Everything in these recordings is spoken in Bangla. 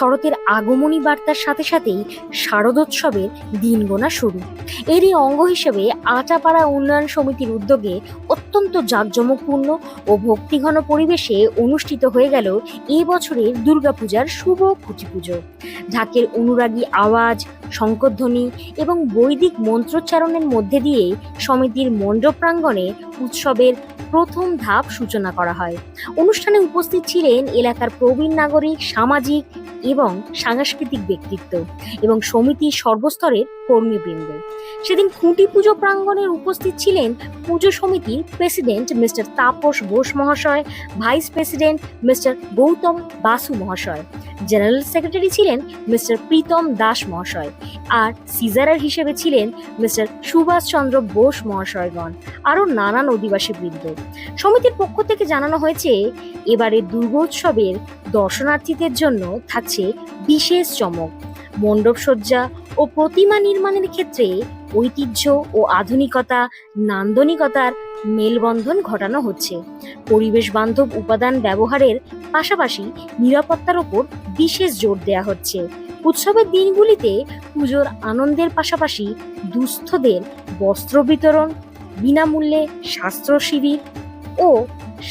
শরতের আগমনী বার্তার সাথে সাথেই শারদোৎসবের দিন গোনা শুরু। এরই অঙ্গ হিসেবে আটাপাড়া উন্নয়ন সমিতির উদ্যোগে অত্যন্ত জাঁকজমকপূর্ণ ও ভক্তিঘন পরিবেশে অনুষ্ঠিত হয়ে গেল এই বছরের দুর্গাপূজার শুভ খুঁটি পুজো। ঢাকের অনুরাগী আওয়াজ, শঙ্খধ্বনি এবং বৈদিক মন্ত্রোচ্চারণের মধ্যে দিয়ে সমিতির মণ্ডপ প্রাঙ্গণে উৎসবের প্রথম ধাপ সূচনা করা হয়। অনুষ্ঠানে উপস্থিত ছিলেন এলাকার প্রবীণ নাগরিক, সামাজিক এবং সাংস্কৃতিক ব্যক্তিত্ব এবং সমিতির সর্বস্তরের কর্মীবৃন্দ। সেদিন খুঁটি পুজো প্রাঙ্গণে উপস্থিত ছিলেন পুজো সমিতির প্রেসিডেন্ট মিস্টার তাপস বোস মহাশয়, vice president mister Gautam Basu মহাশয়, জেনারেল সেক্রেটারি ছিলেন মিস্টার প্রীতম দাস মহাশয়, আর সিজারার হিসেবে ছিলেন মিস্টার সুভাষ চন্দ্র বোস মহাশয়গণ, আরও নানান অধিবাসী বৃন্দ। সমিতির পক্ষ থেকে জানানো হয়েছে, এবারে দুর্গোৎসবের দর্শনার্থীদের জন্য থাকছে বিশেষ চমক। মণ্ডপসজ্জা ও প্রতিমা নির্মাণের ক্ষেত্রে ঐতিহ্য ও আধুনিকতা, নান্দনিকতার মেলবন্ধন ঘটানো হচ্ছে। পরিবেশ বান্ধব উপাদান ব্যবহারের পাশাপাশি নিরাপত্তার ওপর বিশেষ জোর দেওয়া হচ্ছে। উৎসবের দিনগুলিতে পুজোর আনন্দের পাশাপাশি দুস্থদের বস্ত্র বিতরণ, বিনামূল্যে স্বাস্থ্য শিবির ও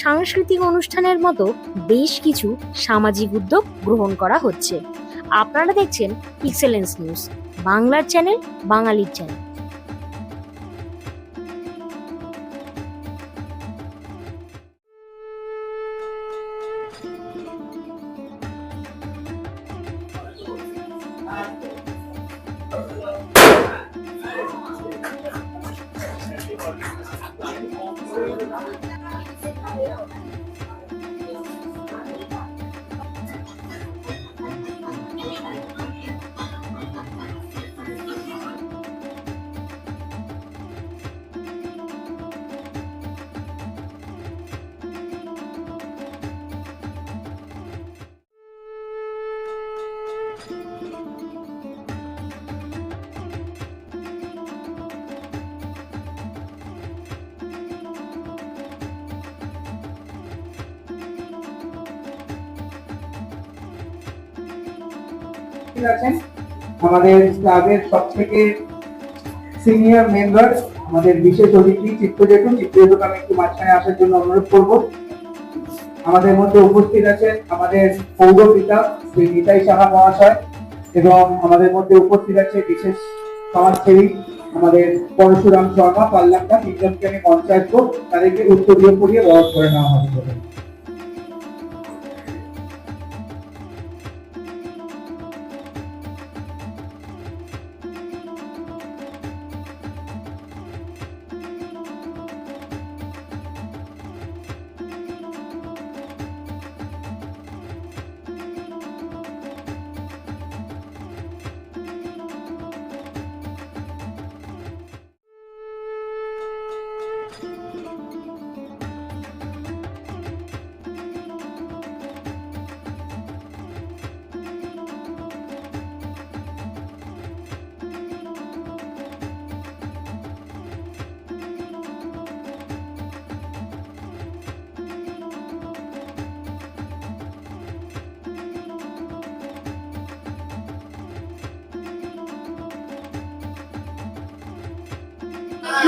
সাংস্কৃতিক অনুষ্ঠানের মতো বেশ কিছু সামাজিক উদ্যোগ গ্রহণ করা হচ্ছে। আপনারা দেখছেন এক্সেলেন্স নিউজ, বাংলার চ্যানেল, বাঙালির চ্যানেল। আছেন আমাদের ক্লাবের সবথেকে সিনিয়র মেম্বার, আমাদের বিশেষ অতিথি চিত্রজেঠু আমি একটু মাঝখানে আসার জন্য অনুরোধ করব। আমাদের মধ্যে উপস্থিত আছেন আমাদের পৌরপিতা শ্রী নিতাই সাহা মহাশয়, এবং আমাদের মধ্যে উপস্থিত আছে বিশেষ সমাজসেবী আমাদের পরশুরাম শর্মা পাল্লাক্কা, তিনজনকে আমি মঞ্চে আসবো, তাদেরকে উত্তরীয় পরিয়ে বরণ করে নেওয়া হবে।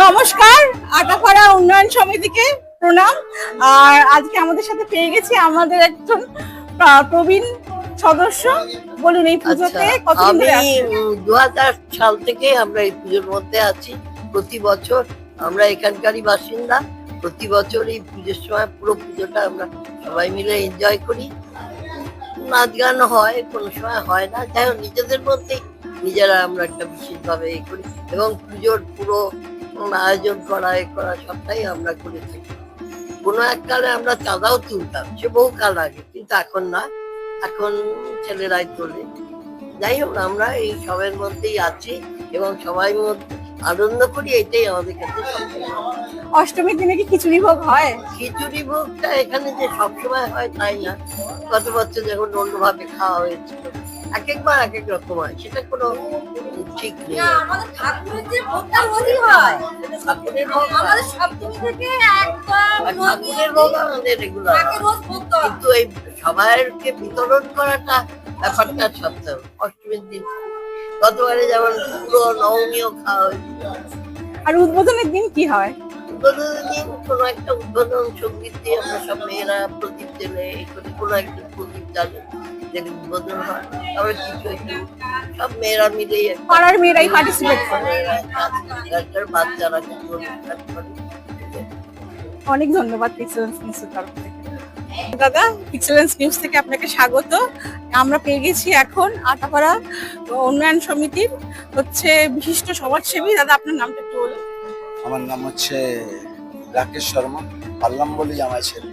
নমস্কার, আটাপাড়া উন্নয়ন সমিতিকে প্রণাম। আর আজকে আমাদের সাথে পেয়ে গেছি আমাদের একজন প্রবীণ সদস্য। বলুন, এই পুজোতে কতদিন ধরে আছেন? 2000 সাল থেকে আমরা এই পুজোর মধ্যে আছি। প্রতি বছর আমরা এখানকারই বাসিন্দা। প্রতি বছর এই পুজোর সময় পুরো পুজোটা আমরা সবাই মিলে এনজয় করি। নাচ গান হয়, কোনো সময় হয় না, যাই হোক নিজেদের মধ্যে নিজেরা আমরা একটা বিশেষভাবে এই করি, এবং পুজোর পুরো আয়োজন করা সবটাই আমরা করে থাকি। কোনো এককালে আমরা চাঁদাও তুলতাম, সে বহু কাল আগে, কিন্তু এখন না, এখন ছেলেরাই তোলে। যাই হোক আমরা এই সবের মধ্যেই আছি এবং সবাই মধ্যে আনন্দ করি, এটাই আমাদের কাছে। অষ্টমীর দিনে কি খিচুড়ি ভোগ হয়? খিচুড়ি ভোগটা এখানে যে সবসময় হয় তাই না, গত বছর যখন অন্যভাবে খাওয়া হয়েছিল, এক একবার এক এক রকম হয়, সেটা কোনো ঠিক নেই। আমাদের ঠাকুরের যে ভোগটা রোজই হয়, ঠাকুরের ভোগ আমাদের সপ্তমী থেকে একদম ঠাকুরের ভোগ আমাদের রেগুলার, রোজ ভোগ হয়। কিন্তু এই সবাইকে বিতরণ করাটা ব্যাপারটা সপ্তাহ অষ্টমীর দিন গতবারে যেমন পুরো নবমীও খাওয়া হয়েছিল। আর উদ্বোধনের দিন কি হয়? উদ্বোধনের দিন কোনো একটা উদ্বোধন সঙ্গীত দিয়ে আমরা সব মেয়েরা প্রদীপ জ্বেলে এই করে কোনো একটা প্রদীপ জ্বালে যেদিন উদ্বোধন হয়, তারপরে কিছু একটু সব মেয়েরা মিলেই একটা পাড়ার মেয়েরাই পার্টিসিপেট করে। মেয়েরা একটা বাচ্চারা কিছু অনুষ্ঠান করে। অনেক ধন্যবাদ এক্সেলেন্স নিউজের তরফ থেকে। দাদা, এক্সেলেন্স নিউজ থেকে আপনাকে স্বাগত। আমরা পেয়ে গেছি এখন আটাপাড়া উন্নয়ন সমিতির বিশিষ্ট সমাজসেবী। দাদা, আপনার নামটা একটু বলুন। আমার নাম হচ্ছে রাকেশ শর্মা, পাল্লাম বলি আমার ছেলে।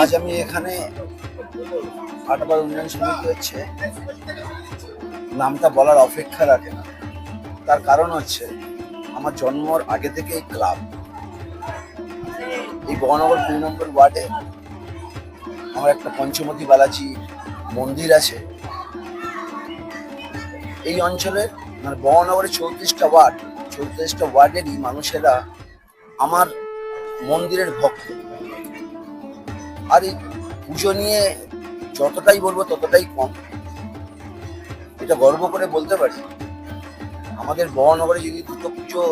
আজ আমি এখানে আটাপাড়া উন্নয়ন সমিতি হচ্ছে নামটা বলার অপেক্ষা রাখে না। তার কারণ হচ্ছে আমার জন্মর আগে থেকে এই ক্লাব, এই বহনগর 2 নম্বর ওয়ার্ডে আমার একটা পঞ্চমতী বালাজি মন্দির আছে। এই অঞ্চলের মানে বহনগরের 34টা ওয়ার্ডেরই মানুষেরা আমার মন্দিরের ভক্ত। আর এই পুজো নিয়ে যতটাই বলবো ততটাই কম। এটা গর্ব করে বলতে পারি, আমাদের বহনগরে যদি 2টো পুজো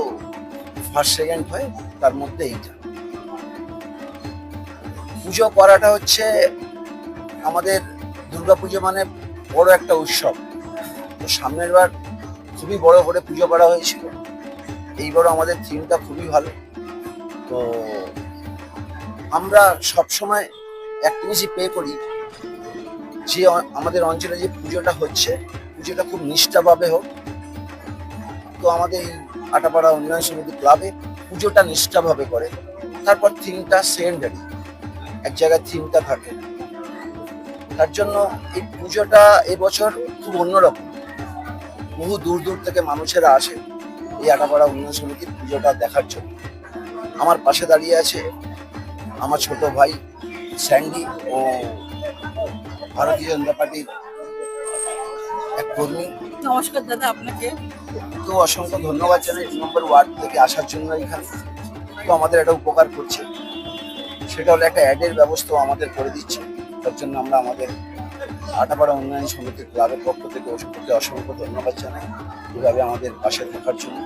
ফার্স্ট সেকেন্ড হয় তার মধ্যে এইটা। পুজো করাটা হচ্ছে আমাদের দুর্গাপুজো মানে বড় একটা উৎসব। তো সামনের বার খুবই বড় করে পুজো করা হয়েছিল। এইবারও আমাদের থিমটা খুবই ভালো। তো আমরা সবসময় একটা জিনিসই পে করি যে আমাদের অঞ্চলে যে পুজোটা হচ্ছে, পুজোটা খুব নিষ্ঠাভাবে হোক। তো আমাদের এই আটাপাড়া উন্নয়ন সমিতি ক্লাবে পুজোটা নিষ্ঠাভাবে করে। তারপর থিমটা সেকেন্ডারি, এক জায়গায় থিমটা থাকে। তার জন্য এই পুজোটা এবছর খুব অন্যরকম। বহু দূর দূর থেকে মানুষেরা আসে এই আটাপাড়া উন্নয়ন সমিতির পুজোটা দেখার জন্য। আমার পাশে দাঁড়িয়ে আছে আমার ছোট ভাই স্যান্ডি ও ভারতীয় জনতা পার্টির এক কর্মী। নমস্কার দাদা আপনাকে। তো অসংখ্য ধন্যবাদ জানাই 2 নম্বর ওয়ার্ড থেকে আসার জন্য এখানে। তো আমাদের একটা উপকার করছে, সেটা হলো একটা অ্যাডের ব্যবস্থাও আমাদের করে দিচ্ছে। তার জন্য আমরা আমাদের আটাপাড়া উন্নয়ন সমিতির ক্লাবের পক্ষ থেকে অসংখ্য ধন্যবাদ জানাই এভাবে আমাদের পাশে থাকার জন্য।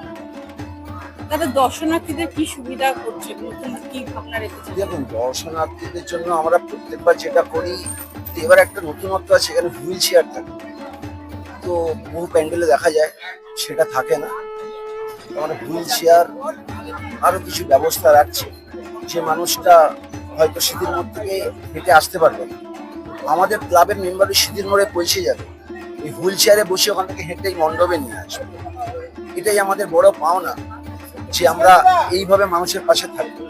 দাদা, দর্শনার্থীদের কি সুবিধা করছে, নতুন কি ভাবনা রেখেছে? দেখুন, দর্শনার্থীদের জন্য আমরা প্রত্যেকবার যেটা করি, এবার একটা নতুনত্ব আছে, এখানে হুইল চেয়ার থাকে। তো বহু প্যান্ডেলে দেখা যায় সেটা থাকে না। আমরা হুইল চেয়ার আরো কিছু ব্যবস্থা রাখছি। যে মানুষটা হয়তো সিঁথির মোড় থেকে হেঁটে আসতে পারবে না, আমাদের ক্লাবের মেম্বারই সিঁথির মোড়ে পৌঁছে যাবে, এই হুইল চেয়ারে বসে ওখান থেকে হেঁটেই মণ্ডপে নিয়ে আসবে। এটাই আমাদের বড় পাওনা যে আমরা এইভাবে মানুষের পাশে থাকবো।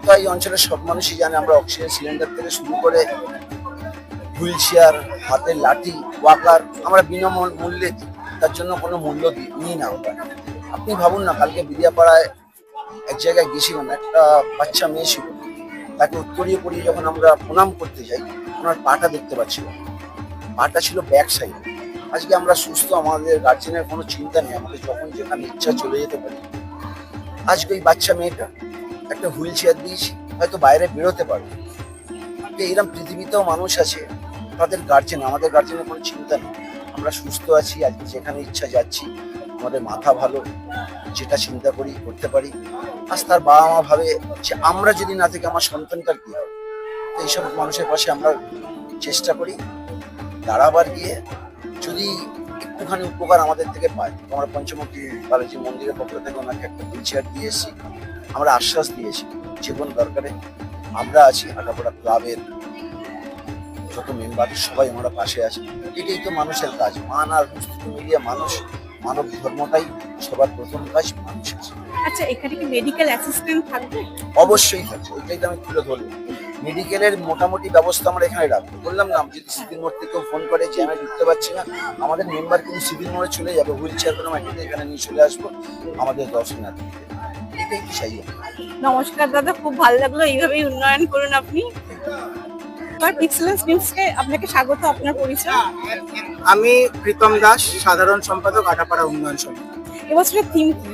তো এই অঞ্চলের সব মানুষই জানে আমরা অক্সিজেন সিলিন্ডার থেকে শুরু করে হুইল চেয়ার, হাতের লাঠি, ওয়াকার আমরা বিনামূল্যে দিই। তার জন্য কোনো মূল্য নিই না আমরা। আপনি ভাবুন না, কালকে বিদিয়াপাড়ায় এক জায়গায় গেছিলাম, একটা বাচ্চা মেয়ে ছিল, তাকে উত্তরীয় পরিয়ে যখন আমরা প্রণাম করতে যাই, ওনার পাটা দেখতে পাচ্ছিলাম, পাটা ছিল ব্যাক সাইড। আজকে আমরা সুস্থ, আমাদের গার্জেনের কোনো চিন্তা নেই, আমাদের যখন যেখানে ইচ্ছা চলে যেতে পারি। আজকে ওই বাচ্চা মেয়েটা একটা হুইল চেয়ার দিয়েছি, হয়তো বাইরে বেরোতে পারবে। এরকম পৃথিবীতেও মানুষ আছে, তাদের গার্জেন, আমাদের গার্জেনের কোনো চিন্তা নেই। আমরা সুস্থ আছি, আজকে যেখানে ইচ্ছা যাচ্ছি, আমাদের মাথা ভালো, যেটা চিন্তা করি করতে পারি। আজ তার বাবা মা ভাবে যে আমরা যদি না থেকে আমার সন্তানটার কি হবে। তো এইসব মানুষের পাশে আমরা চেষ্টা করি দাঁড়াবার গিয়ে। যদি একটুখানি উপকার আমাদের থেকে পাই, আমরা পঞ্চমুখী বালাজি মন্দিরের পক্ষ থেকে ওনাকে একটা হুইল চেয়ার দিয়েছি। আমরা আশ্বাস দিয়েছি যে কোনো দরকারে আমরা আছি। আটাপাড়া ক্লাবের যত মেম্বার সবাই আমরা পাশে আছি। এটাই তো মানুষের কাজ, মান আর হুস্তিকে মিলিয়ে মানুষ, মানব ধর্মটাই সবার প্রথম কাজ মানুষের। আচ্ছা, এখানে কি মেডিকেল অ্যাসিস্ট্যান্ট থাকবে? অবশ্যই থাকবে, ওইটাই তো আমি তুলে ধরবো। মেডিকেলের মোটামুটি ব্যবস্থা আমরা এখানে রাখবো। বললাম না, যদি সিদ্ধির মোড় থেকে ফোন করে যে আমি ঢুকতে পারছি না, আমাদের মেম্বার কিন্তু সিদ্ধির মোড়ে চলে যাবে, হুইল চেয়ার করে আমরা এখানে নিয়ে চলে আসবো আমাদের দর্শনার্থী। এটাই কি চাই। নমস্কার দাদা, খুব ভালো লাগলো। এইভাবেই উন্নয়ন করুন আপনি। এক্সেলেন্স নিউজকে আপনাকে স্বাগত। আপনার পরিচয়? আমি প্রীতম দাস, সাধারণ সম্পাদক আটাপাড়া উন্নয়ন সমিতি। এবছরের থিম কি?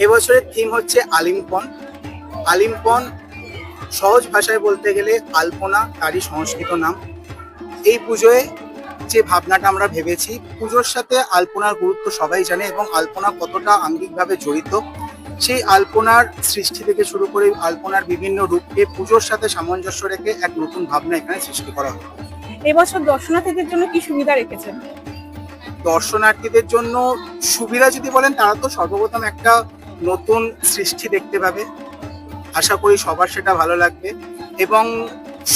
এবছরের থিম হচ্ছে আলিম্পন। আলিম্পন সহজ ভাষায় বলতে গেলে আলপনা, তারই সংস্কৃত নাম। এই পুজোয় যে ভাবনাটা আমরা ভেবেছি, পুজোর সাথে আলপনার গুরুত্ব সবাই জানে এবং আলপনা কতটা আঙ্গিকভাবে জড়িত, সেই আলপনার সৃষ্টি থেকে শুরু করে আলপনার বিভিন্ন রূপকে পুজোর সাথে সামঞ্জস্য রেখে এক নতুন ভাবনা এখানে সৃষ্টি করা হবে। এবছর দর্শনার্থীদের জন্য কি সুবিধা রেখেছেন? দর্শনার্থীদের জন্য সুবিধা যদি বলেন, তারা তো সর্বপ্রথম একটা নতুন সৃষ্টি দেখতে পাবে, আশা করি সবার সেটা ভালো লাগবে। এবং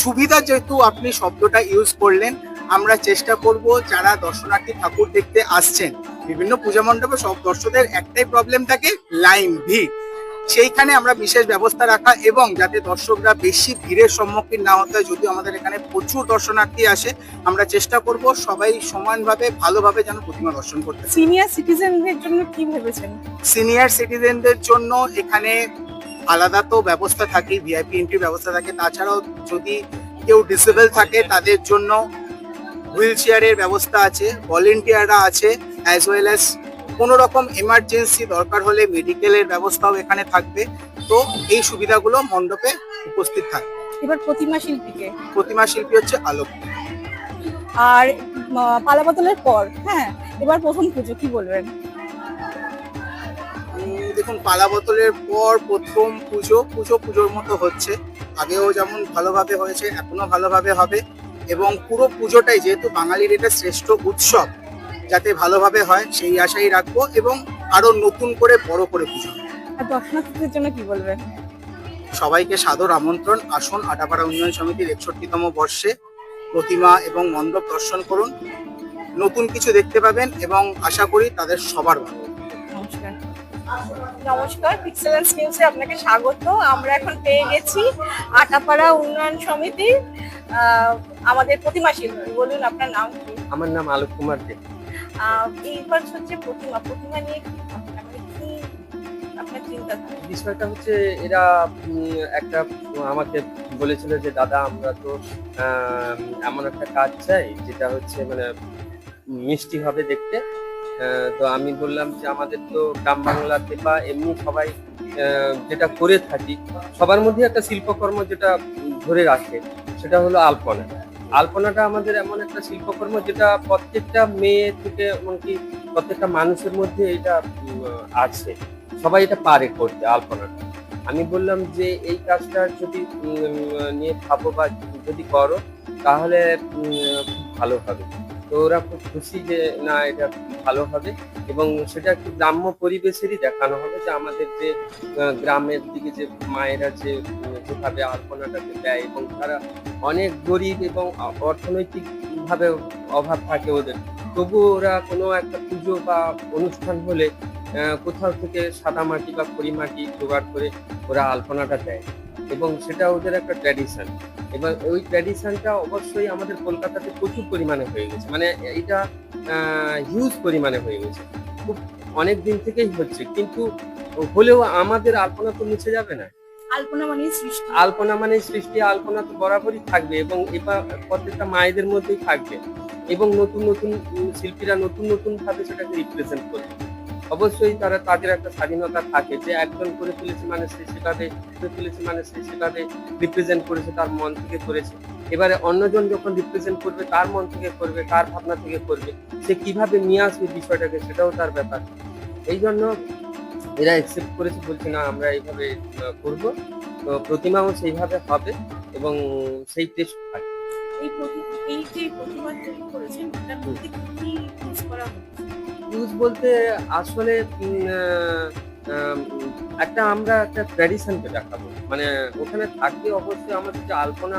সুবিধা যেহেতু আপনি শব্দটা ইউজ করলেন, আমরা চেষ্টা করব যারা দর্শনার্থী ঠাকুর দেখতে আসছেন, বিভিন্ন পূজা মণ্ডপে সব দর্শকদের একটাই প্রবলেম থাকে, লাইন, ভিড়। সেইখানে আমরা বিশেষ ব্যবস্থা রাখা এবং যাতে দর্শকরা বেশি ভিড়ের সম্মুখীন না হতে হয়। যদিও আমাদের এখানে প্রচুর দর্শনার্থী আসে, আমরা চেষ্টা করব সবাই সমানভাবে ভালোভাবে যেন প্রতিমা দর্শন করতে পারে। সিনিয়র সিটিজেনদের জন্য কি ভেবেছেন? সিনিয়র সিটিজেনদের জন্য এখানে আলাদা তো ব্যবস্থা থাকে, ভিআইপি এন্ট্রি ব্যবস্থা থাকে। তাছাড়াও যদি কেউ ডিসেবল থাকে তাদের জন্য হুইল চেয়ারের ব্যবস্থা আছে, ভলেন্টিয়াররা আছে, অ্যাজ ওয়েল অ্যাজ কোনো রকম এমার্জেন্সি দরকার হলে মেডিকেলের ব্যবস্থাও এখানে থাকবে। তো এই সুবিধাগুলো মণ্ডপে উপস্থিত থাকবে। এবার প্রতিমা শিল্পীকে, প্রতিমা শিল্পী হচ্ছে আলোক। আর পালাবদলের পর এবার প্রথম পুজো, কি বলবেন? দেখুন, পালা বোতলের পর প্রথম পুজোর মতো হচ্ছে। আগেও যেমন ভালোভাবে হয়েছে, এখনো ভালোভাবে হবে। এবং পুরো পুজোটাই, যেহেতু বাঙালির এটা শ্রেষ্ঠ উৎসব, যাতে ভালোভাবে হয় সেই আশাই রাখবো এবং আরো নতুন করে বড় করে পুজো। আর দর্শনার্থীদের জন্য কি বলবেন? সবাইকে সাদর আমন্ত্রণ, আসুন আটাপাড়া উন্নয়ন সমিতির 61তম বর্ষে প্রতিমা এবং মণ্ডপ দর্শন করুন। নতুন কিছু দেখতে পাবেন এবং আশা করি তাদের সবার ভালো। নমস্কার। নমস্কার, পিক্সেলেন্স নিউজে আপনাকে স্বাগত। আমরা এখন পেয়ে গেছি আটাপাড়া উন্নয়ন সমিতির আমাদের প্রতিমা শিল্পী। বলুন আপনার নাম কি? আমার নাম আলোক কুমার দে। এইবার হচ্ছে প্রতিমা নিয়ে কি ভাবনা, মানে কি আপনার চিন্তা? বিষয়টা হচ্ছে এরা একটা আমাকে বলেছিল যে দাদা আমরা তো এমন একটা কাজ চাই যেটা হচ্ছে মানে মিষ্টি হবে দেখতে। তো আমি বললাম যে আমাদের তো গ্রাম বাংলাতে বা এমনি সবাই যেটা করে থাকি, সবার মধ্যে একটা শিল্পকর্ম যেটা ধরে রাখে, সেটা হলো আলপনা। আলপনাটা আমাদের এমন একটা শিল্পকর্ম যেটা প্রত্যেকটা মেয়ে থেকে এমনকি প্রত্যেকটা মানুষের মধ্যে এটা আছে, সবাই এটা পারে করতে আলপনাটা। আমি বললাম যে এই কাজটা যদি নিয়ে ভাবো বা যদি করো তাহলে খুব ভালো হবে। তো ওরা খুব খুশি যে না এটা ভালো হবে এবং সেটা একটু গ্রাম্য পরিবেশেরই দেখানো হবে, যে আমাদের যে গ্রামের দিকে যে মায়েরা যেভাবে আলপনাটাকে দেয় এবং তারা অনেক গরিব এবং অর্থনৈতিক ভাবে অভাব থাকে ওদের, তবু ওরা কোনো একটা পুজো বা অনুষ্ঠান হলে কোথাও থেকে সাদা মাটি বা খড়ি মাটি জোগাড় করে ওরা আলপনাটা দেয় এবং সেটা ওদের একটা ট্র্যাডিশন। এবার ওই ট্র্যাডিশনটা অবশ্যই আমাদের কলকাতাতে প্রচুর পরিমাণে হয়ে গেছে, মানে এটা হিউজ পরিমাণে হয়ে গেছে, খুব অনেক দিন থেকেই হচ্ছে, কিন্তু হলেও আমাদের আলপনা তো মুছে যাবে না। আলপনা মানে সৃষ্টি, আলপনা মানে সৃষ্টি, আলপনা তো বরাবরই থাকবে এবং এবার প্রত্যেকটা মায়েদের মধ্যেই থাকবে এবং নতুন নতুন শিল্পীরা নতুন নতুন ভাবে সেটাকে রিপ্রেজেন্ট করবে। অবশ্যই তাদের একটা স্বাধীনতা থাকে যে একজন করে তুলেছে মানে সে সেভাবে রিপ্রেজেন্ট করেছে, তার মন থেকে করেছে। এবারে অন্যজন যখন রিপ্রেজেন্ট করবে তার মন থেকে করবে, তার ভাবনা থেকে করবে, সে কিভাবে নিয়ে আসবে বিষয়টাকে সেটাও তার ব্যাপার। এই জন্য এরা অ্যাকসেপ্ট করেছে, বলছে না আমরা এইভাবে করবো। তো প্রতিমাও সেইভাবে হবে এবং সেই টেস্ট থাকবে। এই যে প্রতিমা তৈরি করেছেন তার মধ্যে কি ইউজ করা হচ্ছে? ইউজ বলতে আসলে আমরা একটা ট্র্যাডিশনকে দেখাবো, মানে ওখানে থাকবে অবশ্যই আমাদের যে আলপনা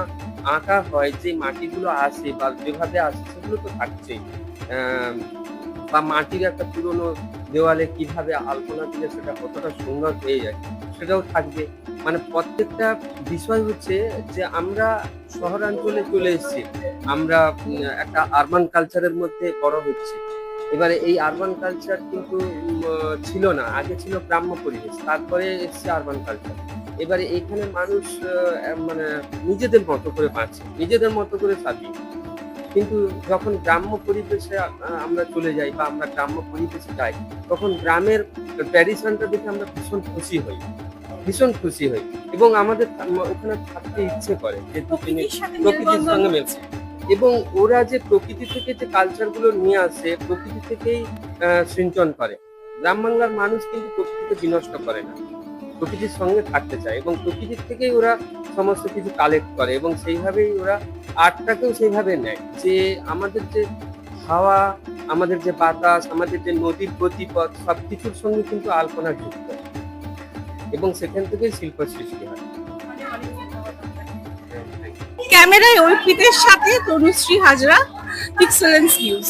আঁকা হয়, যে মাটিগুলো আসে বা যেভাবে আসে সেগুলো তো থাকছেই, বা মাটির একটা পুরোনো দেওয়ালে কিভাবে আলপনা দিলে সেটা কতটা সুন্দর হয়ে যায় সেটাও থাকবে। মানে প্রত্যেকটা বিষয় হচ্ছে যে আমরা শহরাঞ্চলে চলে এসেছি, আমরা একটা আরবান কালচারের মধ্যে বড় হচ্ছে। এবারে এই আরবান কালচার কিন্তু ছিল না, আগে ছিল গ্রাম্য পরিবেশ, তারপরে এসছে আরবান কালচার। এবারে এইখানে মানুষ মানে নিজেদের মতো করে বাঁচে, নিজেদের মতো করে স্বাধীন। কিন্তু যখন গ্রাম্য পরিবেশে আমরা চলে যাই বা আমরা গ্রাম্য পরিবেশে যাই, তখন গ্রামের ট্র্যাডিশনটা দেখে আমরা ভীষণ খুশি হই এবং আমাদের ওখানে থাকতে ইচ্ছে করে যে প্রকৃতির সঙ্গে মিলছে। এবং ওরা যে প্রকৃতি থেকে যে কালচারগুলো নিয়ে আসে, প্রকৃতি থেকেই সিঞ্চন করে। গ্রাম বাংলার মানুষ কিন্তু প্রকৃতিকে বিনষ্ট করে না, প্রকৃতির সঙ্গে থাকতে চায় এবং প্রকৃতির থেকেই ওরা সমস্ত কিছু কালেক্ট করে এবং সেইভাবেই ওরা আর্টটাকেও সেইভাবে নেয় যে আমাদের যে হাওয়া, আমাদের যে বাতাস, আমাদের যে নদীর গতিপথ সব কিছুর সঙ্গে কিন্তু আলপনা যুক্ত এবং সেখান থেকেই শিল্প সৃষ্টি হয়। ক্যামেরায় অর্পিতের সাথে তনুশ্রী হাজরা, পিক্সেলেন্স নিউজ।